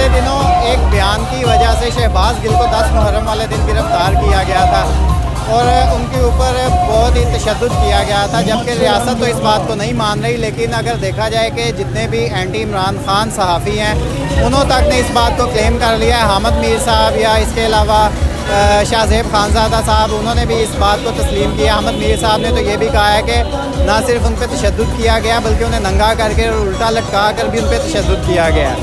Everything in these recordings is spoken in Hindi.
गुज़िश्ता दिनों एक बयान की वजह से शहबाज गिल को 10 मुहर्रम वाले दिन गिरफ़्तार किया गया था और उनके ऊपर बहुत ही तशद्दुद किया गया था, जबकि रियासत तो इस बात को नहीं मान रही। लेकिन अगर देखा जाए कि जितने भी एंटी इमरान खान सहाफ़ी हैं उन्होंने तक ने इस बात को क्लेम कर लिया है। हामिद मीर साहब या इसके अलावा शाहज़ेब खानज़ादा साहब, उन्होंने भी इस बात को तस्लीम किया। अहमद मीर साहब ने तो ये भी कहा है कि ना सिर्फ उन पर तशद्दुद किया गया बल्कि उन्हें नंगा करके और उल्टा लटका कर भी उन पर तशद्दुद किया गया।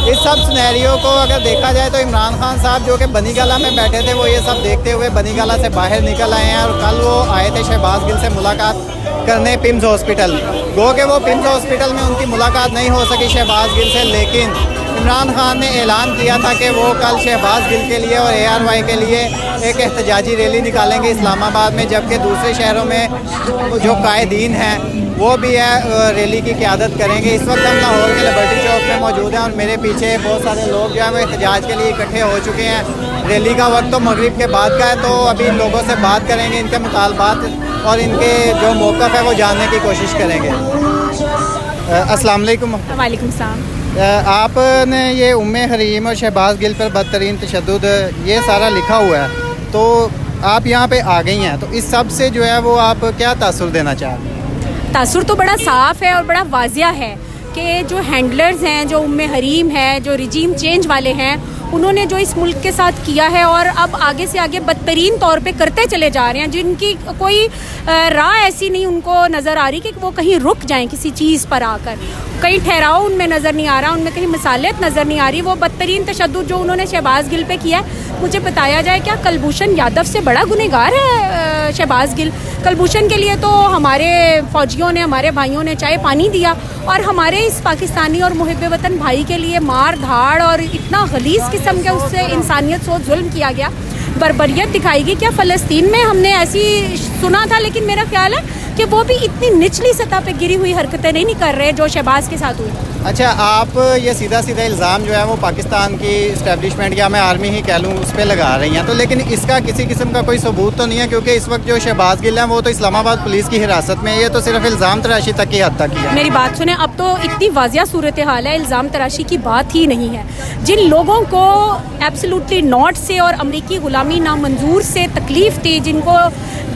इस सब सिनेरियो को अगर देखा जाए तो इमरान खान साहब जो कि बनीगला में बैठे थे वो ये सब देखते हुए बनीगला से बाहर निकल आए हैं और कल वो आए थे शहबाज गिल से मुलाकात करने पिम्स हॉस्पिटल। गो कि वो पिम्स हॉस्पिटल में उनकी मुलाकात नहीं हो सकी शहबाज गिल से, लेकिन इमरान खान ने ऐलान किया था कि वो कल शहबाज गिल के लिए और ARY के लिए एक एहतजाजी रैली निकालेंगे इस्लामाबाद में, जबकि दूसरे शहरों में जो कायदीन हैं वो भी है रैली की क़यादत करेंगे। इस वक्त हम लाहौर के लिबर्टी चौक में मौजूद हैं और मेरे पीछे बहुत सारे लोग जो हैं वो एहतजाज के लिए इकट्ठे हो चुके हैं। रैली का वक्त तो मगरिब के बाद का है, तो अभी इन लोगों से बात करेंगे, इनके मुतालबात और इनके जो मौक़िफ़ है वो जानने की कोशिश करेंगे। अस्सलाम वालेकुम। वालेकुम सलाम। आपने ये उम्मे हरीम और शहबाज गिल पर बदतरीन तशद्दुद ये सारा लिखा हुआ है, तो आप यहाँ पे आ गई हैं, तो इस सब से जो है वो आप क्या तासुर देना चाह रहे हैं? तासुर तो बड़ा साफ़ है और बड़ा वाजिया है कि जो हैंडलर्स हैं, जो उम्मे हरीम है, जो रिजीम चेंज वाले हैं, उन्होंने जो इस मुल्क के साथ किया है और अब आगे से आगे बदतरीन तौर पे करते चले जा रहे हैं, जिनकी कोई राह ऐसी नहीं उनको नज़र आ रही कि वो कहीं रुक जाएं किसी चीज़ पर आकर, कहीं ठहराव उनमें नज़र नहीं आ रहा, उनमें कहीं मिसालियत नज़र नहीं आ रही। वो बदतरीन तशद्दुद जो उन्होंने शहबाज गिल पे किया है, मुझे बताया जाए क्या कुलभूषण यादव से बड़ा गुनहगार है शहबाज गिल? कुलभूषण के लिए तो हमारे फ़ौजियों ने, हमारे भाइयों ने चाय पानी दिया और हमारे इस पाकिस्तानी और मुहिब्बे वतन भाई के लिए मार धाड़ और इतना गलीज़ किस्म के उससे इंसानियत से जुल्म किया गया, बर्बरियत दिखाई गई। क्या फ़लस्तीन में हमने ऐसी सुना था, लेकिन मेरा ख्याल है कि वो भी इतनी निचली सतह पे गिरी हुई हरकतें नहीं कर रहे जो शहबाज के साथ हुई। अच्छा, आप ये सीधा सीधा इल्ज़ाम जो है वो पाकिस्तान की इस्टेब्लिशमेंट या मैं आर्मी ही कह लूँ उस पर लगा रही हैं, तो लेकिन इसका किसी किस्म का कोई सबूत तो नहीं है, क्योंकि इस वक्त जो शहबाज गिल हैं वो तो इस्लामाबाद पुलिस की हिरासत में है। ये तो सिर्फ इल्ज़ाम तराशी तक की हद तक ही है। मेरी बात सुने, अब तो इतनी वाजिया सूरत हाल है, इल्ज़ाम तराशी की बात ही नहीं है। जिन लोगों को एब्सोल्युटली नॉट से और अमरीकी ग़ुलामी नामंजूर से तकलीफ़ थी,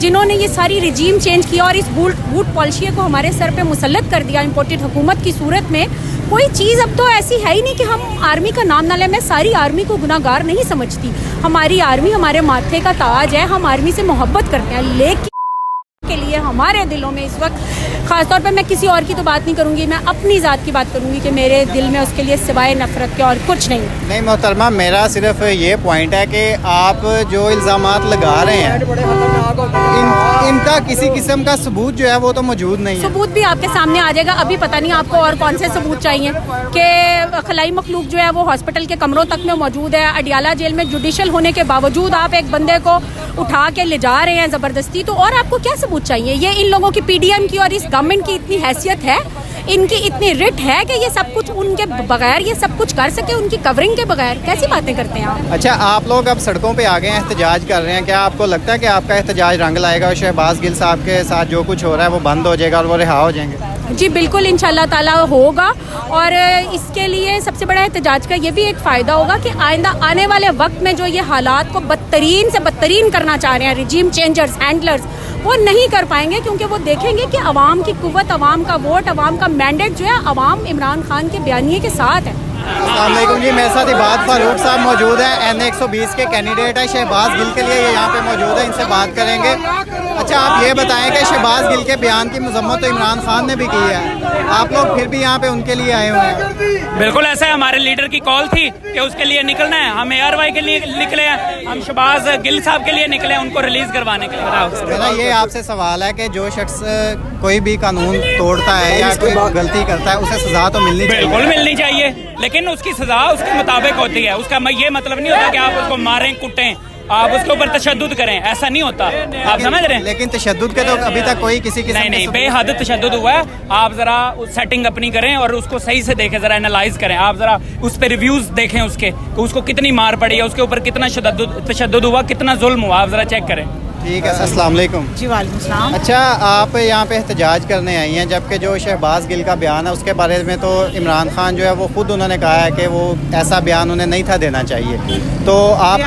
जिन्होंने ये सारी रिजीम चेंज किया और इस बूट पॉलिसी को हमारे सर पे मुसल्लत कर दिया इम्पोर्टेड हुकूमत की सूरत में, कोई चीज़ अब तो ऐसी है ही नहीं कि हम आर्मी का नाम ना लें। मैं सारी आर्मी को गुनाहगार नहीं समझती, हमारी आर्मी हमारे माथे का ताज है, हम आर्मी से मोहब्बत करते हैं, लेकिन के लिए हमारे दिलों में इस वक्त ख़ासतौर पे, मैं किसी और की तो बात नहीं करूँगी, मैं अपनी ज़ात की बात करूँगी कि मेरे दिल में उसके लिए सिवाय नफ़रत के और कुछ नहीं मोहतरमा, मेरा सिर्फ ये पॉइंट है कि आप जो इल्ज़ामात लगा रहे हैं इनका किसी किस्म का सबूत जो है वो तो मौजूद नहीं है। सबूत भी आपके सामने आ जाएगा, अभी पता नहीं आपको और कौन से सबूत चाहिए कि खलाई मखलूक जो है वो हॉस्पिटल के कमरों तक में मौजूद है। अडियाला जेल में जुडिशल होने के बावजूद आप एक बंदे को उठा के ले जा रहे हैं ज़बरदस्ती, तो और आपको क्या सबूत चाहिए? ये इन लोगों की PDM की और इस गवर्नमेंट की इतनी हैसियत है, इनकी इतनी रिट है कि ये सब कुछ उनके बगैर ये सब कुछ कर सके, उनकी कवरिंग के बगैर। कैसी बातें करते हैं आप? अच्छा, आप लोग अब सड़कों पे आ गए हैं, एहतजाज कर रहे हैं, क्या आपको लगता है कि आपका एहतजाज रंग लाएगा और शहबाज गिल साहब के साथ जो कुछ हो रहा है वो बंद हो जाएगा और वो रिहा हो जाएंगे? जी बिल्कुल, इंशाल्लाह ताला होगा। और इसके लिए सबसे बड़ा एहतजाज का ये भी एक फ़ायदा होगा कि आइंदा आने वाले वक्त में जो ये हालात को बदतरीन से बदतरीन करना चाह रहे हैं रिजीम चेंजर्स, हैंडलर्स, वो नहीं कर पाएंगे, क्योंकि वो देखेंगे कि अवाम की कुव्वत, अवाम का वोट, अवाम का मैंडेट जो है अवाम इमरान खान के बयानिए के साथ है। अस्सलाम वालेकुम जी, मेरे साथ इबाद फारूक साहब मौजूद हैं, NA 120 के कैंडिडेट है, शहबाज गिल के लिए ये यहाँ पे मौजूद है, इनसे बात करेंगे। अच्छा, आप ये बताएं कि शहबाज गिल के बयान की मजम्मत तो इमरान खान ने भी की है, आप लोग फिर भी यहाँ पे उनके लिए आए हुए हैं? बिल्कुल ऐसा है, हमारे लीडर की कॉल थी कि उसके लिए निकलना है, हम ARY के लिए निकले हैं, हम शहबाज गिल साहब के लिए निकले हैं, उनको रिलीज करवाने के लिए। मेरा ये आपसे सवाल है कि जो शख्स कोई भी कानून तोड़ता है या कोई गलती करता है उसे सजा तो मिलनी चाहिए? बिल्कुल मिलनी चाहिए, लेकिन उसकी सजा उसके मुताबिक होती है। उसका ये मतलब नहीं होता कि आप उसको मारें, कुटें, आप उसके ऊपर तशद्दुद करें, ऐसा नहीं होता। आप समझ रहे हैं? लेकिन तशद्दुद के तो अभी तक कोई किसी नहीं, बेहद तशद्दुद हुआ है। आप जरा सेटिंग अपनी करें और उसको सही से देखें, जरा एनालाइज करें, आप जरा उस पर रिव्यूज देखें उसके, उसको कितनी मार पड़ी है, उसके ऊपर कितना तशद्दुद हुआ, कितना जुल्म हुआ, आप जरा चेक करें। ठीक है, अस्सलाम वालेकुम। जी वालेकुम सलाम। अच्छा, आप यहाँ पे एहतजाज करने आई हैं, जबकि जो शहबाज गिल का बयान है उसके बारे में तो इमरान खान जो है वो खुद उन्होंने कहा है कि वो ऐसा बयान उन्हें नहीं था देना चाहिए। तो आप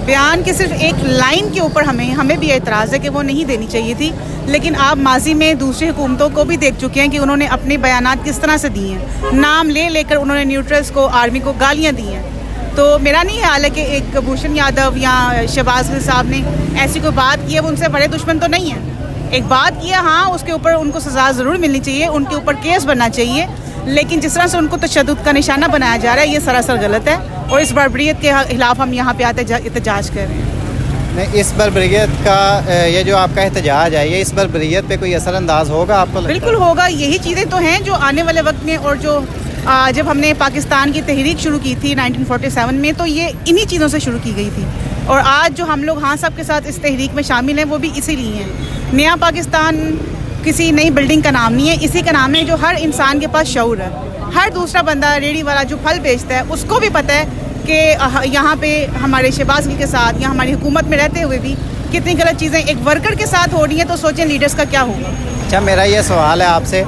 बयान के सिर्फ एक लाइन के ऊपर हमें भी एतराज़ है कि वो नहीं देनी चाहिए थी, लेकिन आप माजी में दूसरी हुकूमतों को भी देख चुके हैं कि उन्होंने अपने बयानात किस तरह से दिए हैं। नाम ले लेकर उन्होंने न्यूट्रल्स को, आर्मी को गालियाँ दी हैं। तो मेरा नहीं ख्याल है कि एक भूषण यादव या शहबाज गिल साहब ने ऐसी कोई बात की है, वो उनसे बड़े दुश्मन तो नहीं है। एक बात किया, हाँ, उसके ऊपर उनको सज़ा ज़रूर मिलनी चाहिए, उनके ऊपर केस बनना चाहिए, लेकिन जिस तरह से उनको तशद्दुद का निशाना बनाया जा रहा है ये सरासर गलत है और इस बर्बरियत के खिलाफ हम यहाँ पे आते एहतजाज कर रहे हैं। नहीं, इस बर्बरियत का ये जो आपका एहतजाज है, ये इस बर्बरियत पे कोई असरअंदाज होगा आपको? बिल्कुल होगा। यही चीज़ें तो हैं जो आने वाले वक्त में, और जो जब हमने पाकिस्तान की तहरीक शुरू की थी 1947 में, तो ये इन्हीं चीज़ों से शुरू की गई थी। और आज जो हम लोग हाँ सब के साथ इस तहरीक में शामिल हैं वो भी इसीलिए हैं। नया पाकिस्तान किसी नई बिल्डिंग का नाम नहीं है, इसी का नाम है जो हर इंसान के पास शऊर है। हर दूसरा बंदा, रेडी वाला जो फल बेचता है, उसको भी पता है कि यहाँ पे हमारे शहबाज गिल के साथ या हमारी हुकूमत में रहते हुए भी कितनी गलत चीज़ें एक वर्कर के साथ हो रही हैं। तो सोचें लीडर्स का क्या होगा। अच्छा, मेरा ये सवाल है आपसे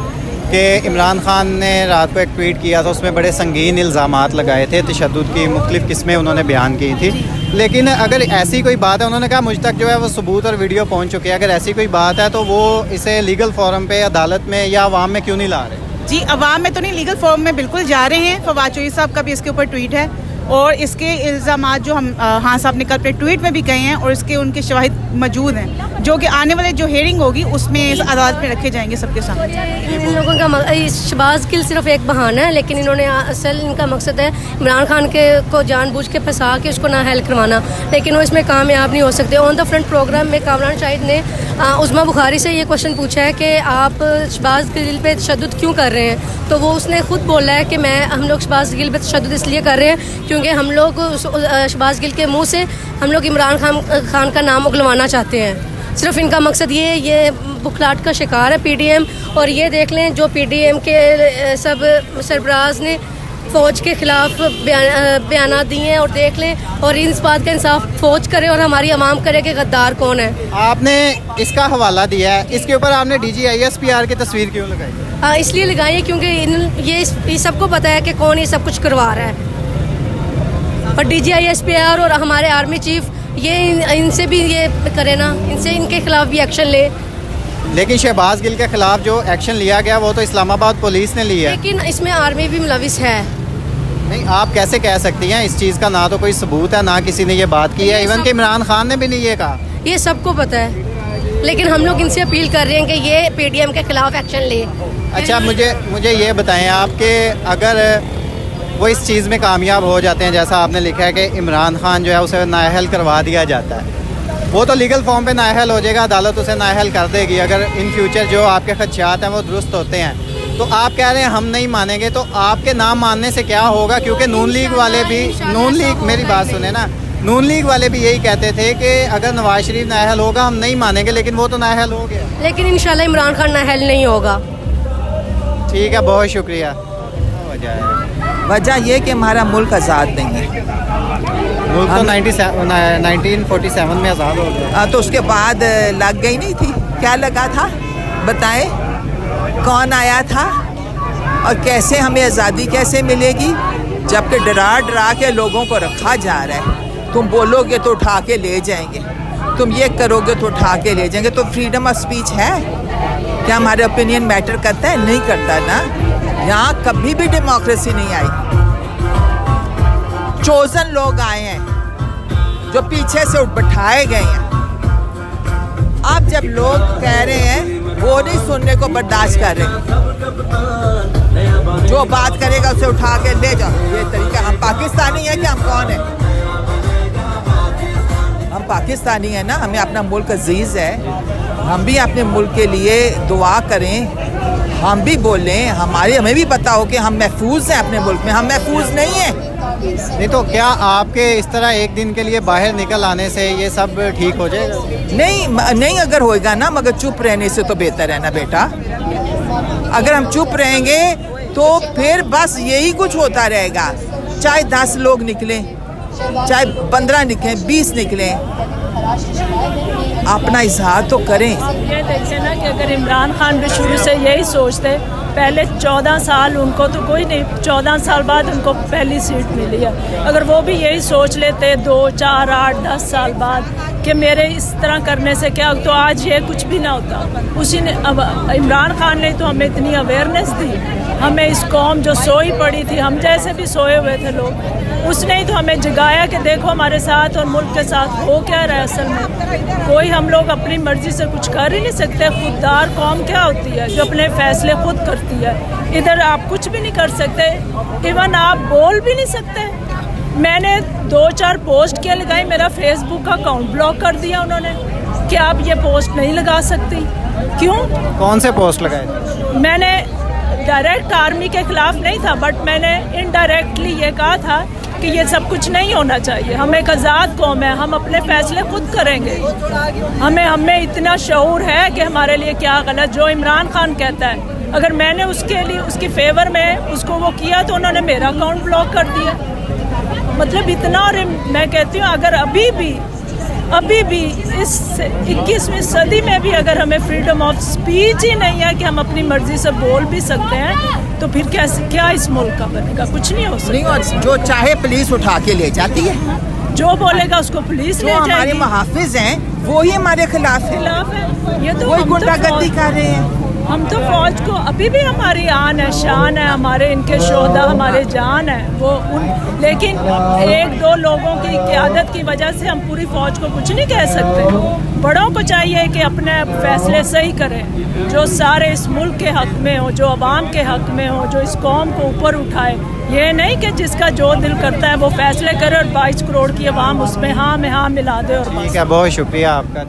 कि इमरान खान ने रात को एक ट्वीट किया था, उसमें बड़े संगीन इल्ज़ामात लगाए थे, तशद्दुद की मुख्तलिफ़ किस्में उन्होंने बयान की थी। लेकिन अगर ऐसी कोई बात है, उन्होंने कहा मुझ तक जो है वो सबूत और वीडियो पहुंच चुके हैं, अगर ऐसी कोई बात है तो वो इसे लीगल फोरम पे, अदालत में या अवाम में क्यों नहीं ला रहे? जी, अवाम में तो नहीं, लीगल फोरम में बिल्कुल जा रहे हैं। फवाद चौधरी साहब का भी इसके ऊपर ट्वीट है और इसके इल्ज़ामात जो हम हाँ साहब ने कल अपने ट्वीट में भी कहे हैं और इसके उनके शवाहिद मौजूद हैं, जो कि आने वाले जो हेयरिंग होगी उसमें इस अदालत में रखे जाएंगे सबके सामने। इन लोगों का शहबाज गिल सिर्फ एक बहाना है, लेकिन इन्होंने असल इनका मकसद है इमरान खान के को जानबूझ के फंसा के उसको ना हेल्प करवाना, लेकिन वो इसमें कामयाब नहीं हो सकते। ऑन द फ्रंट प्रोग्राम में कामरान शाहिद ने उस्मा बुखारी से ये क्वेश्चन पूछा है कि आप शहबाज गिल पे तशद्दुद क्यों कर रहे हैं, तो वो उसने खुद बोला है कि हम लोग शहबाज गिल पे तशद्दुद इसलिए कर रहे हैं क्योंकि हम लोग शहबाज गिल के मुँह से हम लोग इमरान खान का नाम उगलवाना चाहते हैं। सिर्फ इनका मकसद ये बुखलाहट का शिकार है पीडीएम। और ये देख लें, जो पीडीएम के सब सरबराज ने फ़ौज के ख़िलाफ़ बयान दिए हैं, और देख लें, और इस बात का इंसाफ फ़ौज करे और हमारी आवाम करे कि गद्दार कौन है। आपने इसका हवाला दिया है, इसके ऊपर आपने DGISPR की तस्वीर क्यों लगाई? इसलिए लगाई है क्योंकि ये सबको पता है कि कौन ये सब कुछ करवा रहा है, और DGISPR और हमारे आर्मी चीफ ये इनसे भी ये करे ना, इनसे इनके खिलाफ भी एक्शन ले। लेकिन शहबाज गिल के खिलाफ जो एक्शन लिया गया वो तो इस्लामाबाद पुलिस ने लिया, लेकिन इसमें आर्मी भी मुलविस है। नहीं, आप कैसे कह सकती हैं? इस चीज़ का ना तो कोई सबूत है, ना किसी ने ये बात की है, इवन कि इमरान खान ने भी नहीं ये कहा। ये सबको पता है, लेकिन हम लोग इनसे अपील कर रहे हैं कि ये पीडीएम के खिलाफ एक्शन ले। अच्छा, मुझे ये बताएं आप कि अगर वो इस चीज़ में कामयाब हो जाते हैं, जैसा आपने लिखा है कि इमरान खान जो है उसे नाअहल करवा दिया जाता है, वो तो लीगल फॉर्म पे नाअहल हो जाएगा, अदालत उसे नाअहल कर देगी अगर इन फ्यूचर जो आपके खदशात हैं वो दुरुस्त होते हैं। तो आप कह रहे हैं हम नहीं मानेंगे, तो आपके नाम मानने से क्या होगा? क्योंकि नून लीग वाले भी, मेरी बात सुने ना, नून लीग वाले भी यही कहते थे कि अगर नवाज शरीफ नाअहल होगा हम नहीं मानेंगे, लेकिन वो तो नाअहल हो गया। लेकिन इंशाल्लाह इमरान खान नाअहल नहीं होगा। ठीक है, बहुत शुक्रिया। वजह यह कि हमारा मुल्क आज़ाद नहीं है। मुल्क तो 1947 में आज़ाद हो गया। तो उसके बाद लग गई नहीं थी, क्या लगा था बताएं? कौन आया था और कैसे हमें आज़ादी कैसे मिलेगी? जबकि डरा के लोगों को रखा जा रहा है। तुम बोलोगे तो उठा के ले जाएंगे, तुम ये करोगे तो उठा के ले जाएंगे। तो फ्रीडम ऑफ स्पीच है क्या? हमारे ओपिनियन मैटर करता है? नहीं करता ना। यहाँ कभी भी डेमोक्रेसी नहीं आई। चोजन लोग आए हैं जो पीछे से उठ बैठाए गए हैं। अब जब लोग कह रहे हैं वो नहीं सुनने को बर्दाश्त कर रहे, जो बात करेगा उसे उठा के ले जाओ, ये तरीका। हम पाकिस्तानी हैं कि हम कौन है? हम पाकिस्तानी हैं ना, हमें अपना मुल्क अजीज है। हम भी अपने मुल्क के लिए दुआ करें, हम भी बोलें, हमें भी पता हो कि हम महफूज हैं अपने मुल्क में। हम महफूज नहीं हैं। नहीं तो क्या आपके इस तरह एक दिन के लिए बाहर निकल आने से ये सब ठीक हो जाएगा? नहीं अगर होएगा ना, मगर चुप रहने से तो बेहतर है ना बेटा। अगर हम चुप रहेंगे तो फिर बस यही कुछ होता रहेगा। चाहे 10 लोग निकलें, चाहे 15 निकलें, 20 निकलें, अपना इजहार तो करें। ये देखिए ना कि अगर इमरान खान भी शुरू से यही सोचते, पहले 14 साल उनको तो कोई नहीं, 14 साल बाद उनको पहली सीट मिली है, अगर वो भी यही सोच लेते 2, 4, 8, 10 साल बाद कि मेरे इस तरह करने से क्या, तो आज ये कुछ भी ना होता। उसी ने, अब इमरान खान ने तो हमें इतनी अवेयरनेस दी, हमें इस कौम जो सोई पड़ी थी, हम जैसे भी सोए हुए थे लोग, उसने ही तो हमें जगाया कि देखो हमारे साथ और मुल्क के साथ हो क्या रहा है। असल में कोई हम लोग अपनी मर्जी से कुछ कर ही नहीं सकते। खुददार कौम क्या होती है, जो अपने फैसले खुद करती है। इधर आप कुछ भी नहीं कर सकते, इवन आप बोल भी नहीं सकते। मैंने 2-4 पोस्ट क्या लगाई, मेरा फेसबुक का अकाउंट ब्लॉक कर दिया उन्होंने कि आप ये पोस्ट नहीं लगा सकती। क्यों? कौन से पोस्ट लगाए? मैंने डायरेक्ट आर्मी के खिलाफ नहीं था, बट मैंने इनडायरेक्टली ये कहा था कि ये सब कुछ नहीं होना चाहिए, हम एक आज़ाद कौम है, हम अपने फैसले खुद करेंगे। हमें इतना शऊर है कि हमारे लिए क्या गलत, जो इमरान खान कहता है, अगर मैंने उसके लिए उसकी फेवर में उसको वो किया तो उन्होंने मेरा अकाउंट ब्लॉक कर दिया। मतलब इतना, और मैं कहती हूँ अगर अभी भी इस 21वीं सदी में भी अगर हमें फ्रीडम ऑफ स्पीच ही नहीं है कि हम अपनी मर्जी से बोल भी सकते हैं, तो फिर कैसे, क्या इस मुल्क का बनेगा? कुछ नहीं हो सकता। और जो चाहे पुलिस उठा के ले जाती है, जो बोलेगा उसको पुलिस ले जाएगी। हमारे मुहाफिज हैं वो ही हमारे खिलाफ है, ये तो वही गुंडागर्दी कर रहे हैं। हम तो फौज को अभी भी हमारी आन है, शान है, हमारे इनके शोहदा हमारे जान है वो लेकिन 1-2 लोगों की क़यादत की वजह से हम पूरी फौज को कुछ नहीं कह सकते। बड़ों को चाहिए कि अपने फैसले सही करें, जो सारे इस मुल्क के हक में हो, जो अवाम के हक में हो, जो इस कौम को ऊपर उठाए। ये नहीं कि जिसका जो दिल करता है वो फैसले करे और 22 करोड़ की अवाम उसमें हाँ में हाँ मिला दे। और ठीक है, बहुत शुक्रिया आपका।